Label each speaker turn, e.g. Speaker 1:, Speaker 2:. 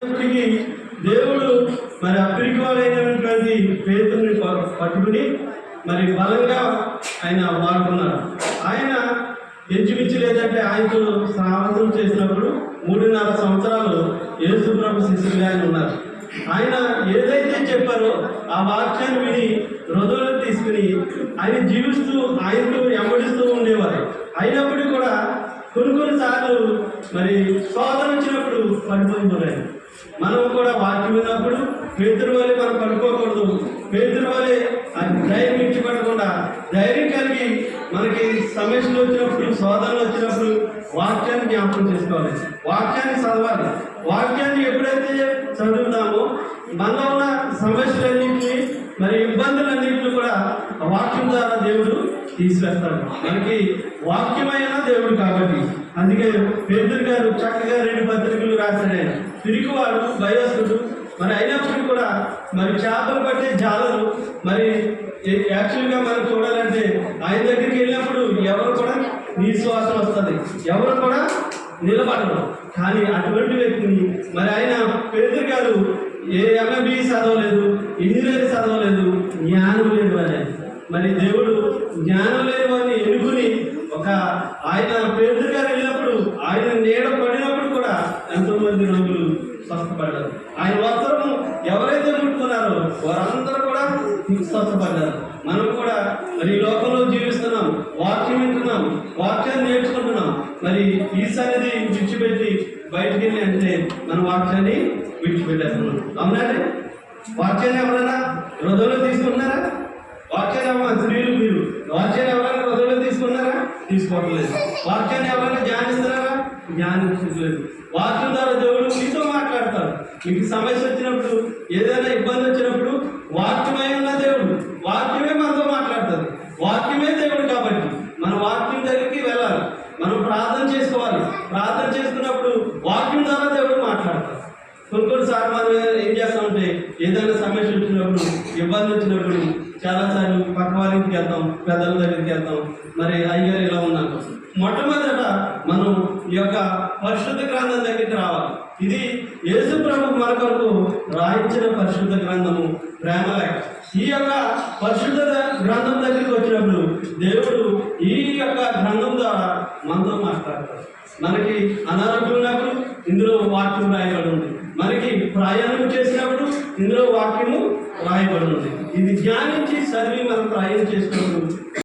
Speaker 1: దేవుడు మరి అప్పిరికివాడైనటువంటి పేతుని పట్టుకుని మరి బలంగా ఆయన వాడుకున్నాడు. ఆయన ఎంచుమించి లేదంటే ఆయనతో సాహసం చేసినప్పుడు 3.5 సంవత్సరాలు యేసు ప్రభు శిష్యులుగా ఆయన ఉన్నారు. ఆయన ఏదైతే చెప్పారో ఆ వాక్యాన్ని విని హృదయంలో తీసుకుని ఆయన జీవిస్తూ ఆయనతో వెంబడిస్తూ ఉండేవారు. అయినప్పటికీ కూడా కొన్నిసార్లు మరి శోధన వచ్చినప్పుడు పడిపోయిపోయాయి. మనం కూడా వాక్యం విన్నప్పుడు పేతురు వలె మనం పడుకోకూడదు. పేతురు వలె ధైర్యం ఇచ్చిపెట్టకుండా ధైర్యం కలిగి మనకి సమస్యలు వచ్చినప్పుడు శోధనలు వచ్చినప్పుడు వాక్యాన్ని జ్ఞాపకం చేసుకోవాలి, వాక్యాన్ని చదవాలి. వాక్యాన్ని ఎప్పుడైతే చదువుతామో మనలో ఉన్న సమస్యలన్నింటినీ మరి ఇబ్బందులన్నింటినీ కూడా వాక్యం ద్వారా దేవుడు తీసివేస్తాడు. మనకి వాక్యమైన దేవుడు కాబట్టి అందుకే పేతురు గారు చక్కగా 2 పత్రికలు రాశాడు. ఆయన పిరికివాడు, భయస్తుడు, మరి అయినప్పటికీ కూడా మరి చేపలు పట్టే జాలరు. మరి యాక్చువల్గా మనం చూడాలంటే ఆయన దగ్గరికి వెళ్ళినప్పుడు ఎవరు కూడా నిశ్వాసం వస్తుంది, ఎవరు కూడా నిలబడరు. కానీ అటువంటి వ్యక్తిని మరి ఆయన పేతురు గారు MBA చదవలేదు, ఇంజనీరింగ్ చదవలేదు, జ్ఞానం లేదు అని మరి దేవుడు జ్ఞానం లేదు అని ఎన్నుకుని ఆయన పేతురు గారు వెళ్ళినప్పుడు ఆయన నీడ పడినప్పుడు కూడా ఎంతోమంది రోగులు స్వస్థపడ్డారు. ఆయన వస్త్రము ఎవరైతే ముట్టుకున్నారో వారందరూ కూడా స్వస్థపడ్డారు. మనం కూడా మరి ఈ లోకంలో జీవిస్తున్నాం, వాక్యం వింటున్నాం, వాక్యాన్ని నేర్చుకుంటున్నాం. మరి ఈ సన్నిధి విడిచిపెట్టి బయటికి వెళ్ళి అంటే మన వాక్యాన్ని విడిచిపెట్టేస్తున్నాం. అవునండి? వాక్యాన్ని ఎవరైనా హృదయంలో తీసుకుంటున్నారా? వాక్యాన్ని ఎవరైనా స్త్రీలు మీరు వాక్యాన్ని ఎవరైనా హృదయంలో తీసుకున్నారా? తీసుకోవట్లేదు. వాక్యాన్ని ఎవరైనా ధ్యానిస్తున్నారా? ధ్యానించలేదు. వాక్యం ద్వారా దేవుడు మీతో మాట్లాడతారు. మీకు సమస్య వచ్చినప్పుడు, ఏదైనా ఇబ్బంది వచ్చినప్పుడు వాక్యమై ఉన్న దేవుడు, వాక్యమే మనతో మాట్లాడుతుంది. వాక్యమే దేవుడు కాబట్టి మన వాక్యం దగ్గరికి వెళ్ళాలి, మనం ప్రార్థన చేసుకోవాలి. ప్రార్థన చేసుకున్నప్పుడు వాక్యం ద్వారా దేవుడు మాట్లాడతారు. కొన్నిసార్లు మనం ఏం చేస్తామంటే ఏదైనా సమస్య వచ్చినప్పుడు, ఇబ్బంది వచ్చినప్పుడు చాలాసార్లు పక్క వారి ఇంటికి వెళ్తాం, పెద్దల దగ్గరికి వెళ్తాం. మరి అయ్యగారు ఇలా ఉన్నాను. మొట్టమొదట మనం ఈ యొక్క పరిశుద్ధ గ్రంథం దగ్గరికి రావాలి. ఇది యేసు ప్రభు మన కొరకు రాయించిన పరిశుద్ధ గ్రంథము, ప్రేమలేఖ. ఈ యొక్క పరిశుద్ధ గ్రంథం దగ్గరికి వచ్చినప్పుడు దేవుడు ఈ యొక్క గ్రంథం ద్వారా మనతో మాట్లాడతాడు. మనకి అనారోగ్యం ఉన్నప్పుడు ఇందులో వాక్యం రాయబడి ఉంది. మనకి ప్రయాణం చేసినప్పుడు ఇందులో వాక్యము రాయబడి ఉంది. ఇది ధ్యానించి చదివి మనం ప్రయాణం చేసినప్పుడు